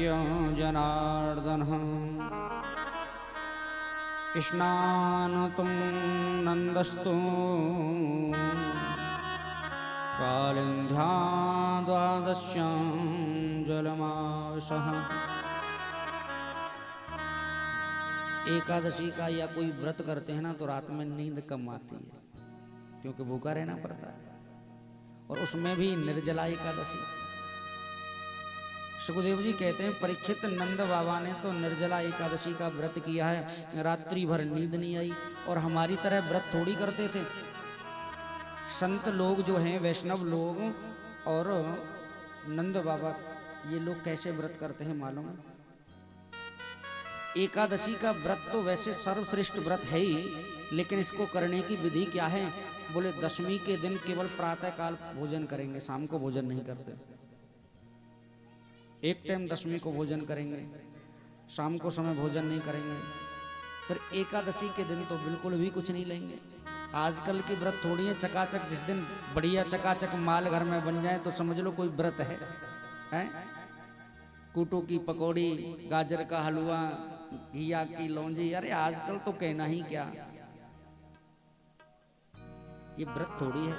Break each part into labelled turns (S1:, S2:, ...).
S1: प्रपद्य जनार्दन स्नानुतं नन्दस्तु कालिन्ध्या द्वादश्यां जलमावसः। एकादशी का या कोई व्रत करते हैं ना तो रात में नींद कम आती है क्योंकि भूखा रहना पड़ता है, और उसमें भी निर्जला एकादशी। सुखदेव जी कहते हैं परीक्षित नंद बाबा ने तो निर्जला एकादशी का व्रत किया है, रात्रि भर नींद नहीं आई। और हमारी तरह व्रत थोड़ी करते थे। संत लोग जो हैं, वैष्णव लोग और नंद बाबा, ये लोग कैसे व्रत करते हैं मालूम है? एकादशी का व्रत तो वैसे सर्वश्रेष्ठ व्रत है ही, लेकिन इसको करने की विधि क्या है? बोले दशमी के दिन केवल प्रातः काल भोजन करेंगे, शाम को भोजन नहीं करते। एक टाइम दशमी को भोजन करेंगे, शाम को समय भोजन नहीं करेंगे। फिर एकादशी के दिन तो बिल्कुल भी कुछ नहीं लेंगे। आजकल की व्रत थोड़ी है चकाचक, जिस दिन बढ़िया चकाचक माल घर में बन जाए तो समझ लो कोई व्रत है, हैं? कूटू की पकौड़ी, गाजर का हलवा, घिया की लौंजी, अरे आजकल तो कहना ही क्या, ये व्रत थोड़ी है।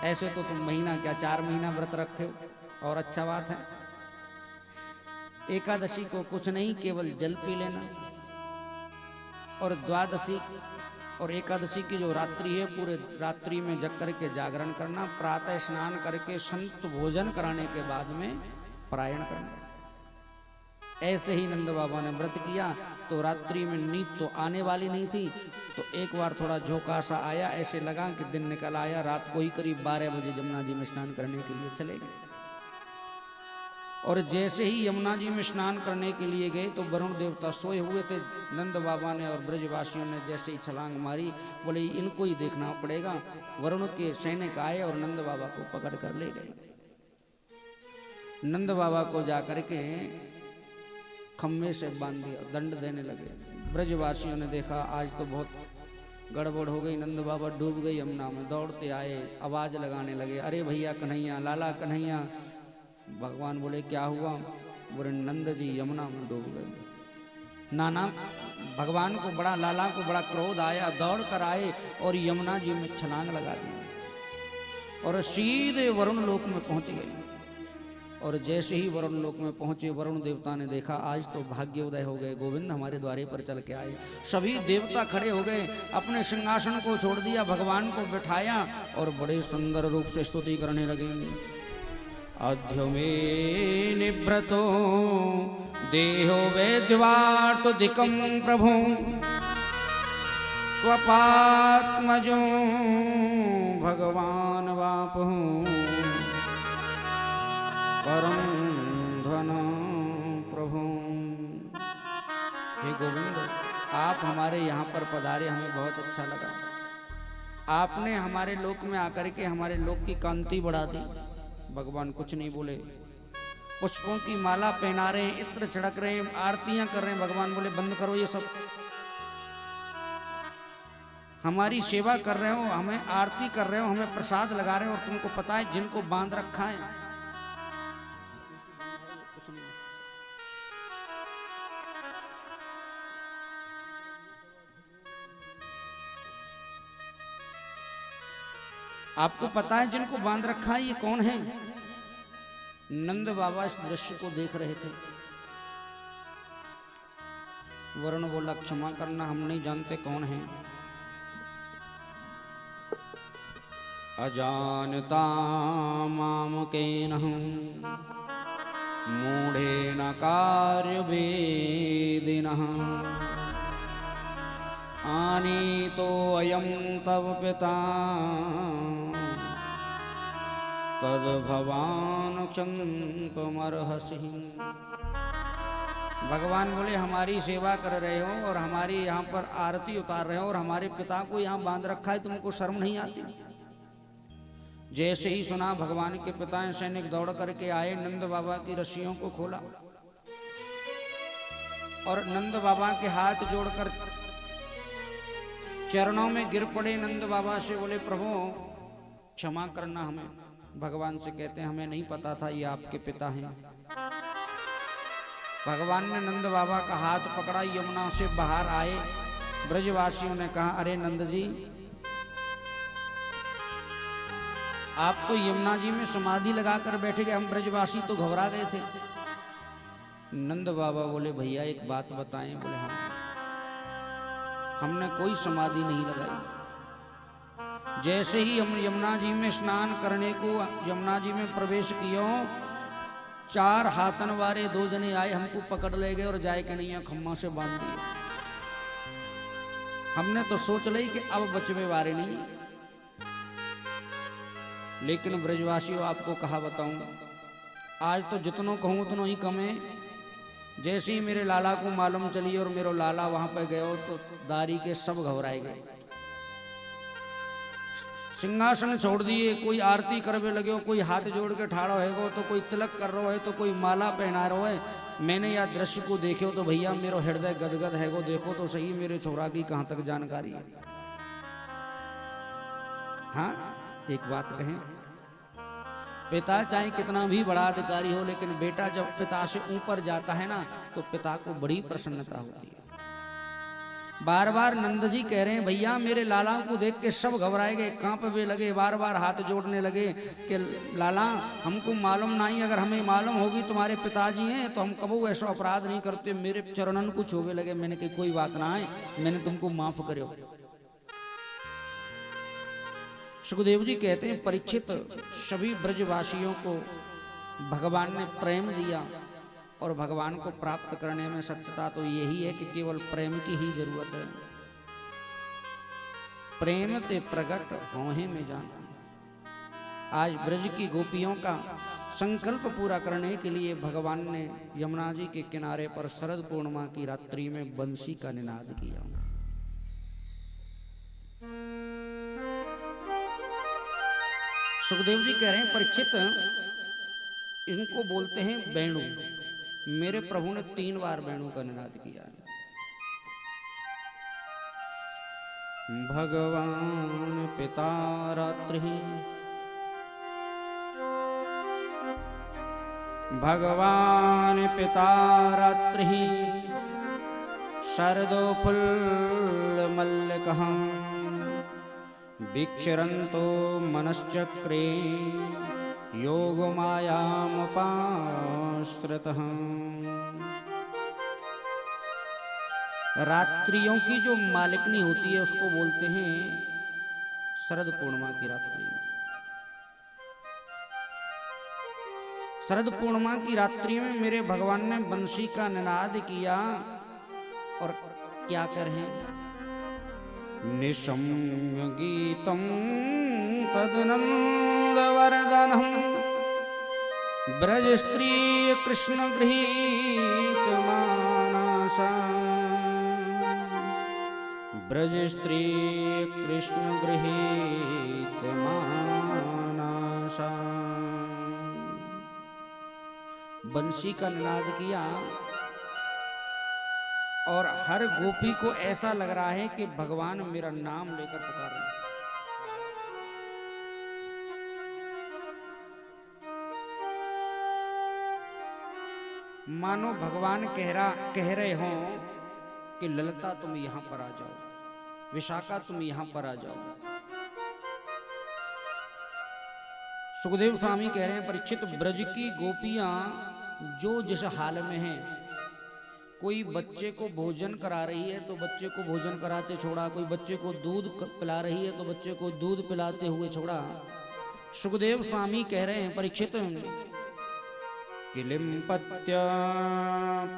S1: ऐसे तो तुम महीना क्या 4 महीना व्रत रखे हो और अच्छा बात है। एकादशी को कुछ नहीं, केवल जल पी लेना। और द्वादशी और एकादशी की जो रात्रि है, पूरे रात्रि में जग करके जागरण करना, प्रातः स्नान करके संत भोजन कराने के बाद में परायण करना। ऐसे ही नंद बाबा ने व्रत किया तो रात्रि में नींद तो आने वाली नहीं थी, तो एक बार थोड़ा झोंका सा आया, ऐसे लगा कि दिन निकल आया। रात को ही करीब 12 बजे यमुना जी में स्नान करने के लिए चले गए। और जैसे ही यमुना जी में स्नान करने के लिए गए तो वरुण देवता सोए हुए थे। नंद बाबा ने और ब्रजवासियों ने जैसे ही छलांग मारी, बोले इनको ही देखना पड़ेगा। वरुण के सैनिक आए और नंद बाबा को पकड़ कर ले गए। नंद बाबा को जाकर के खम्भे से बांध दिया, दंड देने लगे। ब्रजवासियों ने देखा आज तो बहुत गड़बड़ हो गई, नंद बाबा डूब गई यमुना में। दौड़ते आए, आवाज लगाने लगे, अरे भैया कन्हैया, लाला कन्हैया। भगवान बोले क्या हुआ? बोले नंद जी यमुना में डूब गए। नाना भगवान को बड़ा, लाला को बड़ा क्रोध आया, दौड़ कर आए और यमुना जी में छलांग लगा दी और सीधे वरुण लोक में पहुंच गए। और जैसे ही वरुण लोक में पहुंचे, वरुण देवता ने देखा आज तो भाग्योदय हो गए, गोविंद हमारे द्वारे पर चल के आए। सभी देवता खड़े हो गए, अपने सिंहासन को छोड़ दिया, भगवान को बिठाया और बड़े सुंदर रूप से स्तुति करने लगे। अध्यो मे निभृतो देहो वैद्यवार्तोदिकं प्रभु त्वपात्मजो भगवान वापुः परम धन प्रभु। हे गोविंद, आप हमारे यहाँ पर पधारे, हमें बहुत अच्छा लगा। आपने हमारे लोक में आकर के हमारे लोक की कांति बढ़ा दी। भगवान कुछ नहीं बोले, पुष्पों की माला पहना रहे हैं, इत्र छिड़क रहे हैं, आरतियां कर रहे हैं। भगवान बोले बंद करो ये सब, हमारी सेवा कर रहे हो, हमें आरती कर रहे हो, हमें प्रसाद लगा रहे हो, और तुमको पता है जिनको बांध रखा है। आपको पता है जिनको बांध रखा है ये कौन है? नंद बाबा इस दृश्य को देख रहे थे। वरुण बोला क्षमा करना, हम नहीं जानते कौन है। अजानता मामकेन मूढ़ेन कार्यवेदिनः आनीतो अयं तव पिता तद भवान क्षन्तुमर्हसि। भगवान बोले हमारी सेवा कर रहे हो और हमारी यहाँ पर आरती उतार रहे हो और हमारे पिता को यहाँ बांध रखा है, तुमको शर्म नहीं आती? जैसे ही सुना भगवान के पिता सैनिक दौड़ करके आए, नंद बाबा की रस्सियों को खोला और नंद बाबा के हाथ जोड़कर चरणों में गिर पड़े। नंद बाबा से बोले प्रभु क्षमा करना हमें। भगवान से कहते हैं हमें नहीं पता था ये आपके पिता हैं। भगवान ने नंद बाबा का हाथ पकड़ा, यमुना से बाहर आए। ब्रजवासियों ने कहा, अरे नंद जी, आप तो यमुना जी में समाधि लगाकर बैठे गए, हम ब्रजवासी तो घबरा गए थे। नंद बाबा बोले, भैया एक बात बताएं। बोले, हाँ, हमने कोई समाधि नहीं लगाई। जैसे ही हम यमुना जी में स्नान करने को यमुना जी में प्रवेश किया, 4 हाथन वाले 2 जने आए, हमको पकड़ ले गए और जाए के नहीं खम्मा से बांध दिए। हमने तो सोच ली कि अब बचवे वारे नहीं। लेकिन ब्रजवासियों, आपको कहा बताऊं, आज तो जितनों कहूं उतनों ही कम है। जैसे ही मेरे लाला को मालूम चली और मेरा लाला वहां पर गए तो दारी के सब घबराए गए, सिंहासन छोड़ दिए। कोई आरती करवे लगे हो, कोई हाथ जोड़ के ठाड़ो है, तो कोई तिलक कर रहा है, तो कोई माला पहना रहा है। मैंने यह दृश्य को देखे तो भैया मेरा हृदय गदगद है। देखो तो सही मेरे छोरा की कहां तक जानकारी है। हाँ, एक बात कहें, पिता चाहे कितना भी बड़ा अधिकारी हो, लेकिन बेटा जब पिता से ऊपर जाता है ना, तो पिता को बड़ी प्रसन्नता होती है। बार बार नंद जी कह रहे हैं, भैया मेरे लाला को देख के सब घबराए गए, कांपने लगे, बार बार हाथ जोड़ने लगे कि लाला हमको मालूम नहीं, अगर हमें मालूम होगी तुम्हारे पिताजी हैं तो हम कबू ऐसा अपराध नहीं करते। मेरे चरणन को छूने लगे। मैंने कहा कोई बात ना है, मैंने तुमको माफ करो। सुखदेव जी कहते हैं, परीक्षित, सभी ब्रजवासियों को भगवान ने प्रेम दिया, और भगवान को प्राप्त करने में सत्यता तो यही है कि केवल प्रेम की ही जरूरत है। प्रेम ते प्रगट होहे में जाना। आज ब्रज की गोपियों का संकल्प पूरा करने के लिए भगवान ने यमुना जी के किनारे पर शरद पूर्णिमा की रात्रि में बंसी का निनाद किया। सुखदेव जी कह रहे हैं, परीक्षित, इनको बोलते हैं वेणु। मेरे प्रभु ने 3 बार वेणु का निनाद किया। भगवान पिता रात्रि, भगवान पिता रात्रि, शरदो फुल्ल मल्लिकः, विक्षरन्तो मनश्चक्रे, योग मायामुपाश्रितः। रात्रियों की जो मालिकनी होती है उसको बोलते हैं शरद पूर्णिमा की रात्रि। शरद पूर्णिमा की रात्रि में मेरे भगवान ने बंसी का निनाद किया, और क्या करें, निशम्य गीतम तदनंदवर्धनम, ब्रज स्त्री कृष्ण गृहीत मानसा, ब्रज स्त्री कृष्ण गृहीत मानसा। बंसी का निनाद किया, और हर गोपी को ऐसा लग रहा है कि भगवान मेरा नाम लेकर पुकार रहे हैं। मानो भगवान कह रहे हो कि ललिता तुम यहां पर आ जाओ, विशाखा तुम यहां पर आ जाओ। सुखदेव स्वामी कह रहे हैं, परीक्षित, ब्रज की गोपियां जो जिस हाल में हैं, कोई बच्चे को भोजन करा रही है तो बच्चे को भोजन कराते छोड़ा, कोई बच्चे को दूध पिला रही है तो बच्चे को दूध पिलाते हुए छोड़ा। सुखदेव स्वामी कह रहे हैं, परीक्षित, किलिम्पत्य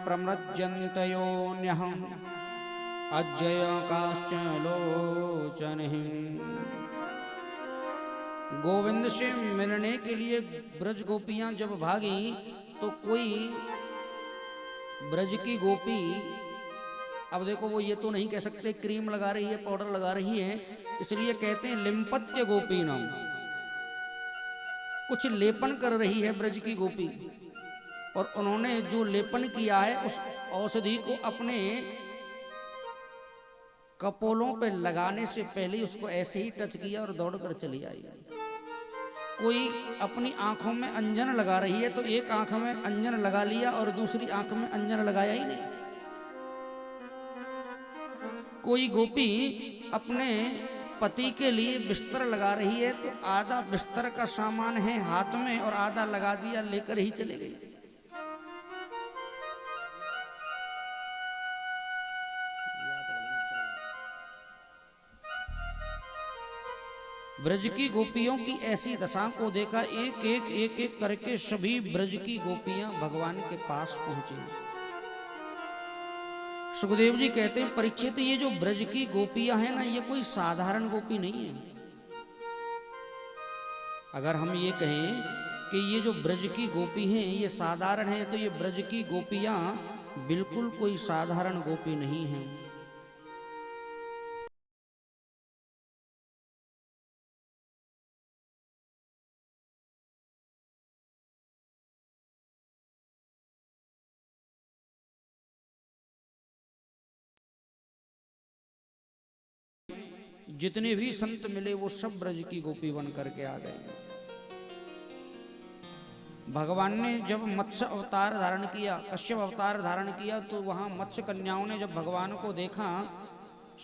S1: प्रम्रज्यन्तयोन्यः, अज्जय काश्च लोचनः। गोविंद से मिलने के लिए ब्रज गोपियां जब भागी तो कोई ब्रज की गोपी, अब देखो वो ये तो नहीं कह सकते क्रीम लगा रही है, पाउडर लगा रही है, इसलिए कहते हैं लिम्पत्य गोपी नाम, कुछ लेपन कर रही है ब्रज की गोपी। और उन्होंने जो लेपन किया है उस औषधि को अपने कपोलों पे लगाने से पहले उसको ऐसे ही टच किया और दौड़कर चली आई। कोई अपनी आंखों में अंजन लगा रही है तो एक आंख में अंजन लगा लिया और दूसरी आंख में अंजन लगाया ही नहीं। कोई गोपी अपने पति के लिए बिस्तर लगा रही है तो आधा बिस्तर का सामान है हाथ में और आधा लगा दिया, लेकर ही चले गई। ब्रज की गोपियों की ऐसी दशा को देखा, एक एक करके सभी ब्रज की गोपियां भगवान के पास पहुंची। सुखदेव जी कहते हैं परीक्षित, ये जो ब्रज की गोपियां हैं ना, ये कोई साधारण गोपी नहीं है। अगर हम ये कहें कि ये जो ब्रज की गोपी हैं ये साधारण है, तो ये ब्रज की गोपियां बिल्कुल कोई साधारण गोपी नहीं है। जितने भी संत मिले वो सब ब्रज की गोपी बन करके आ गए। भगवान ने जब मत्स्य अवतार धारण किया, कश्यप अवतार धारण किया, तो वहां मत्स्य कन्याओं ने जब भगवान को देखा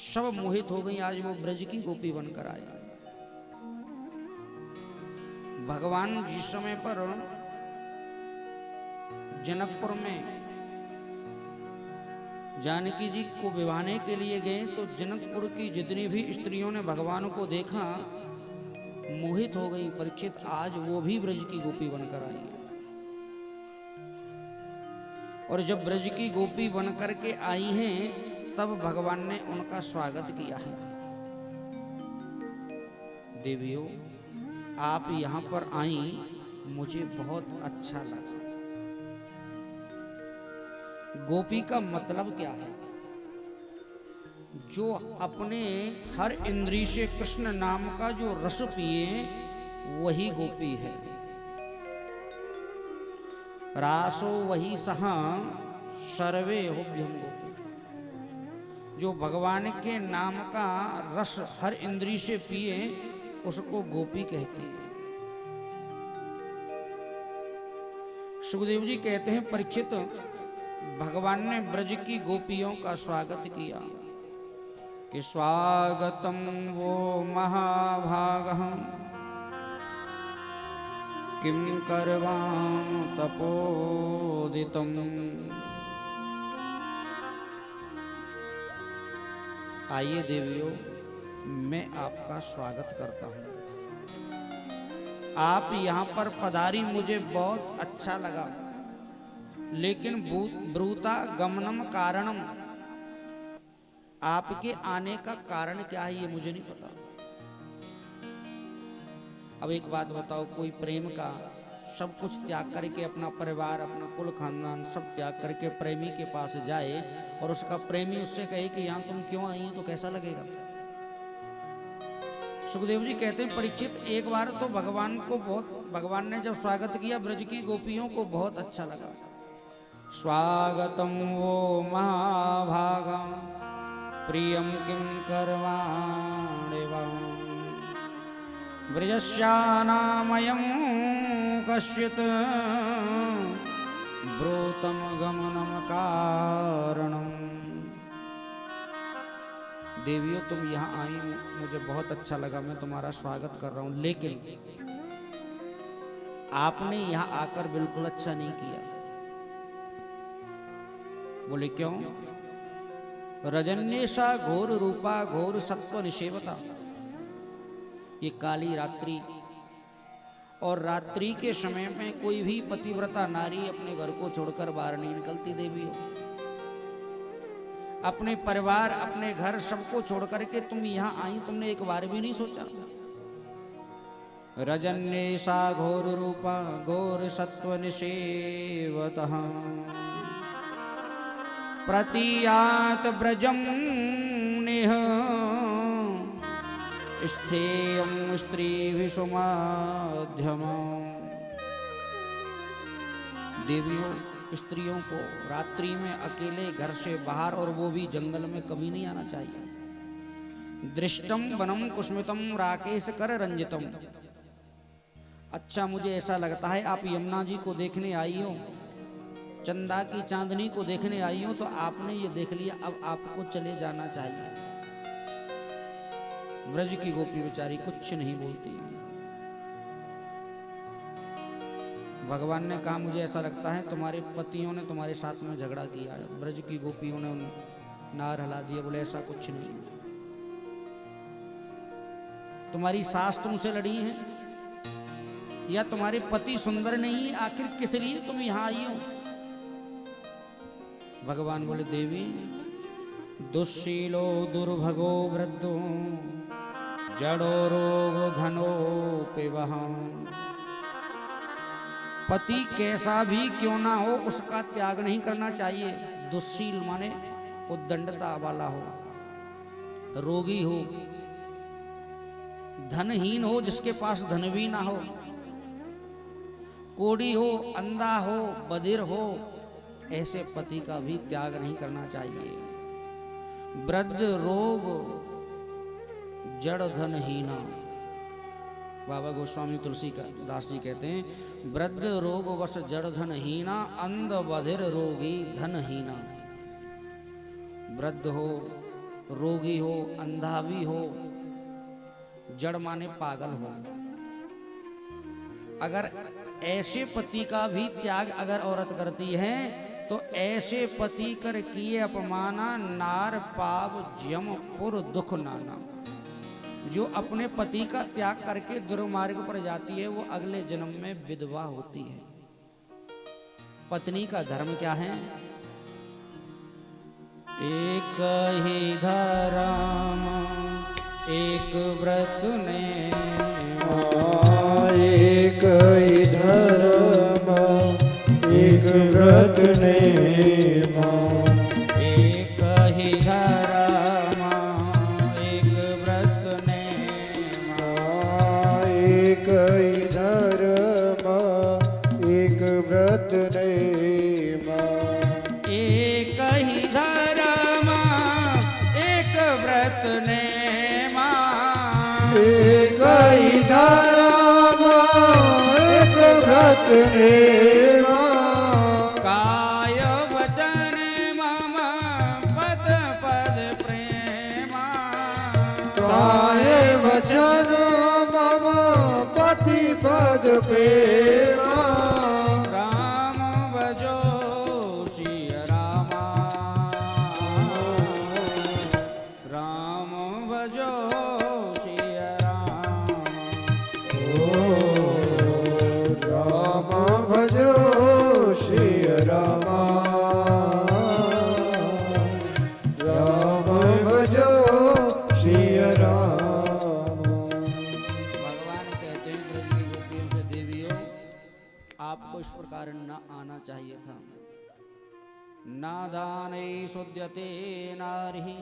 S1: सब मोहित हो गई। आज वो ब्रज की गोपी बनकर आए। भगवान जिस समय पर जनकपुर में जानकी जी को विवाहने के लिए गए तो जनकपुर की जितनी भी स्त्रियों ने भगवान को देखा मोहित हो गई। परीक्षित, आज वो भी ब्रज की गोपी बनकर आई है। और जब ब्रज की गोपी बनकर के आई हैं तब भगवान ने उनका स्वागत किया है। देवियों, आप यहां पर आई, मुझे बहुत अच्छा लगा। गोपी का मतलब क्या है? जो अपने हर इंद्रिय से कृष्ण नाम का जो रस पिए वही गोपी है। रासो वही सहा सर्वे होभ्यम गोपी। जो भगवान के नाम का रस हर इंद्रिय से पिए उसको गोपी कहती है। सुखदेव जी कहते हैं परीक्षित, भगवान ने ब्रज की गोपियों का स्वागत किया कि स्वागतम वो महाभागः किम करवाम तपोदितम। आइए देवियों, मैं आपका स्वागत करता हूं। आप यहां पर पधारी, मुझे बहुत अच्छा लगा। लेकिन ब्रूता गमनम कारणम, आपके आने का कारण क्या है ये मुझे नहीं पता। अब एक बात बताओ, कोई प्रेम का सब कुछ त्याग करके, अपना परिवार, अपना कुल खानदान सब त्याग करके प्रेमी के पास जाए और उसका प्रेमी उससे कहे कि यहां तुम क्यों आई हो, तो कैसा लगेगा? सुखदेव जी कहते हैं परीक्षित, एक बार तो भगवान ने जब स्वागत किया ब्रज की गोपियों को बहुत अच्छा लगा। स्वागतम वो महाभागा प्रियम किम करवाणिवं ब्रजस्यानामयं कश्चित् ब्रूतम गमनम कारणम। देवियों, तुम यहाँ आई, मुझे बहुत अच्छा लगा, मैं तुम्हारा स्वागत कर रहा हूँ, लेकिन आपने यहाँ आकर बिल्कुल अच्छा नहीं किया। बोले क्यों? रजन्येशा घोर रूपा घोर सत्व निषेवता। ये काली रात्रि, और रात्रि के समय में कोई भी पतिव्रता नारी अपने घर को छोड़कर बाहर नहीं निकलती। देवी हो, अपने परिवार, अपने घर सबको छोड़ करके तुम यहाँ आई, तुमने एक बार भी नहीं सोचा? रजन्येशा घोर रूपा घोर सत्व निषेवतः प्रतीयात ब्रजम नेह स्थेयं स्त्रीभिः सुमध्यम। देवियों, स्त्रियों को रात्रि में अकेले घर से बाहर, और वो भी जंगल में, कभी नहीं आना चाहिए। दृष्टम वनम कुस्मितम राकेश कर रंजितम। अच्छा मुझे ऐसा लगता है आप यमुना जी को देखने आई हो, चंदा की चांदनी को देखने आई हो, तो आपने ये देख लिया, अब आपको चले जाना चाहिए। ब्रज की गोपी बेचारी कुछ नहीं बोलती। भगवान ने कहा मुझे ऐसा लगता है तुम्हारे पतियों ने तुम्हारे साथ में झगड़ा किया है। ब्रज की गोपियों ने नार हिला दिया, बोले ऐसा कुछ नहीं, तुम्हारी सास तुमसे लड़ी है या तुम्हारे पति सुंदर नहीं, आखिर किस लिए तुम यहां आई हो? भगवान बोले देवी, दुश्शीलो दुर्भगो वृद्धो जड़ो रोग धनो पिबहं। पति कैसा भी क्यों ना हो उसका त्याग नहीं करना चाहिए। दुश्शील माने उद्दंडता वाला हो, रोगी हो, धनहीन हो, जिसके पास धन भी ना हो, कोढ़ी हो, अंधा हो, बधिर हो, ऐसे पति का भी त्याग नहीं करना चाहिए। वृद्ध रोग जड़ धनहीना। बाबा गोस्वामी तुलसी का दास जी कहते हैं वृद्ध रोग वश जड़ धनहीना, अंध बधिर रोगी धनहीना। वृद्ध हो, रोगी हो, अंधा भी हो, जड़ माने पागल हो, अगर ऐसे पति का भी त्याग अगर औरत करती है तो ऐसे पति कर किए अपमाना, नार पाप जमपुर दुख नाना। जो अपने पति का त्याग करके दुर्मार्ग पर जाती है वो अगले जन्म में विधवा होती है। पत्नी का धर्म क्या है? एक ही धर्म एक व्रत ने,
S2: एक ही धर्म एक व्रत ने,
S1: एक ही धर्म एक व्रत ने,
S2: एक ही धर्म एक व्रत ने,
S1: एक ही धर्म एक व्रत ने,
S2: एक ही धर्म एक व्रत ने,
S1: काय वचन मम पद पद प्रेमा,
S2: काय वचन मम पति पद प्रेमा,
S1: राम भजो श्री रामा, राम भजो श्री राम,
S2: राम भजो श्री रामा, राम भजो श्री राम।
S1: भगवान कहते हैं ब्रज की गोपियों से देवियों आपको इस प्रकार न आना चाहिए था। नादाने सुद्यते नारी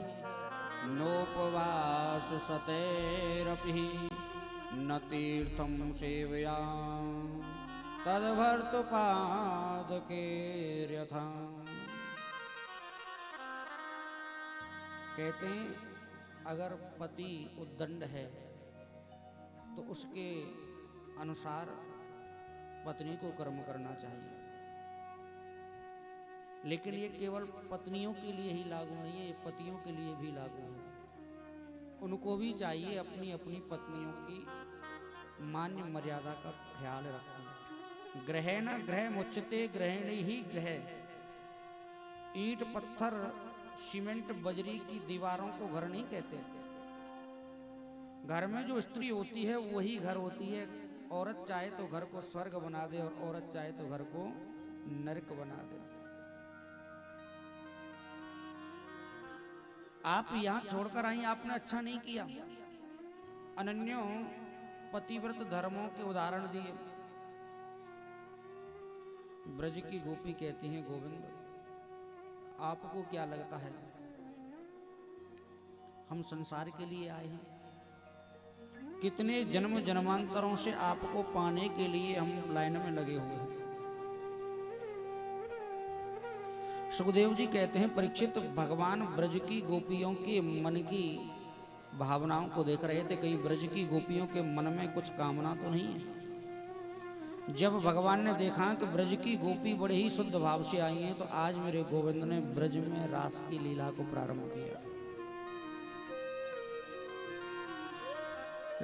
S1: नोपवास सतेरपि, न तीर्थम सेवया तद्भर्तुपाद के यथा। कहते हैं अगर पति उद्दंड है तो उसके अनुसार पत्नी को कर्म करना चाहिए, लेकिन ये केवल पत्नियों के लिए ही लागू नहीं है, ये पतियों के लिए भी लागू है। उनको भी चाहिए अपनी अपनी पत्नियों की मान्य मर्यादा का ख्याल रखें। ग्रह न ग्रह मुच्यते ग्रहणी ही ग्रह। ईंट पत्थर सीमेंट बजरी की दीवारों को घर नहीं कहते। घर में जो स्त्री होती है वही घर होती है। औरत चाहे तो घर को स्वर्ग बना दे और औरत चाहे तो घर को नरक बना दे। आप यहां छोड़कर आई, आपने अच्छा नहीं किया। अनन्यों पतिव्रत धर्मों के उदाहरण दिए। ब्रज की गोपी कहती हैं गोविंद आपको क्या लगता है हम संसार के लिए आए हैं? कितने जन्म जन्मांतरों से आपको पाने के लिए हम लाइन में लगे हुए हैं। सुखदेव जी कहते हैं परीक्षित भगवान ब्रज की गोपियों के मन की भावनाओं को देख रहे थे, कहीं ब्रज की गोपियों के मन में कुछ कामना तो नहीं है। जब भगवान ने देखा कि ब्रज की गोपी बड़े ही शुद्ध भाव से आई हैं, तो आज मेरे गोविंद ने ब्रज में रास की लीला को प्रारंभ किया।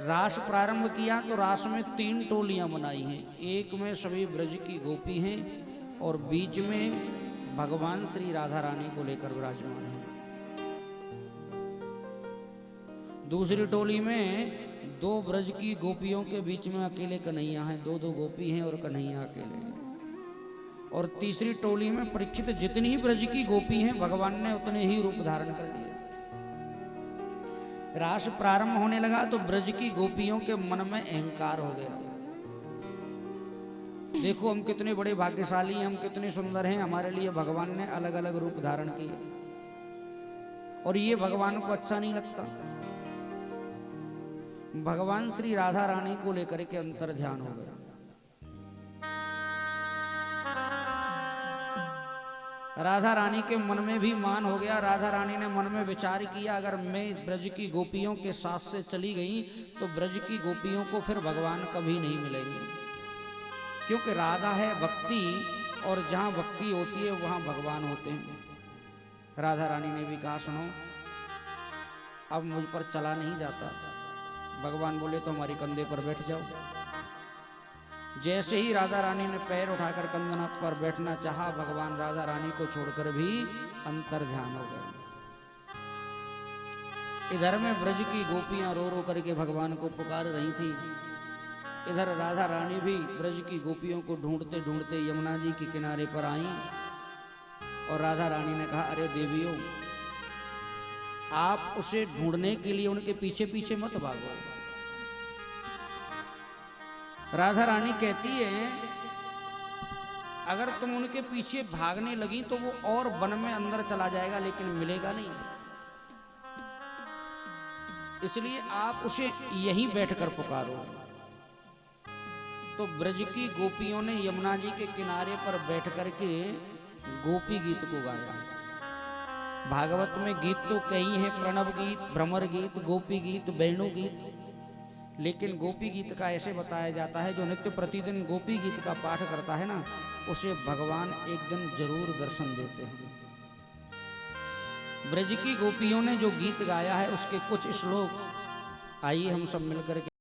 S1: रास प्रारंभ किया तो रास में 3 टोलियां बनाई हैं। एक में सभी ब्रज की गोपी हैं और बीच में भगवान श्री राधा रानी को लेकर विराजमान हैं। दूसरी टोली में 2 ब्रज की गोपियों के बीच में अकेले कन्हैया हैं, 2 गोपी हैं और कन्हैया अकेले हैं। और तीसरी टोली में परीक्षित जितनी ही ब्रज की गोपी हैं, भगवान ने उतने ही रूप धारण कर लिए। रास प्रारंभ होने लगा तो ब्रज की गोपियों के मन में अहंकार हो गया। देखो हम कितने बड़े भाग्यशाली हैं, हम कितने सुंदर हैं, हमारे लिए भगवान ने अलग अलग रूप धारण किए। और ये भगवान को अच्छा नहीं लगता। भगवान श्री राधा रानी को लेकर के अंतर ध्यान हो गया। राधा रानी के मन में भी मान हो गया। राधा रानी ने मन में विचार किया, अगर मैं ब्रज की गोपियों के साथ से चली गई तो ब्रज की गोपियों को फिर भगवान कभी नहीं मिलेंगे, क्योंकि राधा है भक्ति, और जहां भक्ति होती है वहां भगवान होते हैं। राधा रानी ने भी कहा, सुनो अब मुझ पर चला नहीं जाता। भगवान बोले तो हमारे कंधे पर बैठ जाओ। जैसे ही राधा रानी ने पैर उठाकर कंधे पर बैठना चाहा, भगवान राधा रानी को छोड़कर भी अंतर ध्यान हो गए। इधर में ब्रज की गोपियां रो रो करके भगवान को पुकार रही थी, इधर राधा रानी भी ब्रज की गोपियों को ढूंढते ढूंढते यमुना जी के किनारे पर आई। और राधा रानी ने कहा, अरे देवियों, आप उसे ढूंढने के लिए उनके पीछे पीछे मत भागो। राधा रानी कहती है, अगर तुम उनके पीछे भागने लगी तो वो और वन में अंदर चला जाएगा, लेकिन मिलेगा नहीं। इसलिए आप उसे यहीं बैठकर पुकारो। तो ब्रज की गोपियों ने यमुना जी के किनारे पर बैठ करके गोपी गीत को गाया। भागवत में गीत तो कई हैं, प्रणव गीत, भ्रमर गीत, गोपी गीत, वेणु गीत, लेकिन गोपी गीत का ऐसे बताया जाता है, जो नित्य प्रतिदिन गोपी गीत का पाठ करता है ना, उसे भगवान एक दिन जरूर दर्शन देते हैं। ब्रज की गोपियों ने जो गीत गाया है उसके कुछ श्लोक आइए हम सब मिलकर के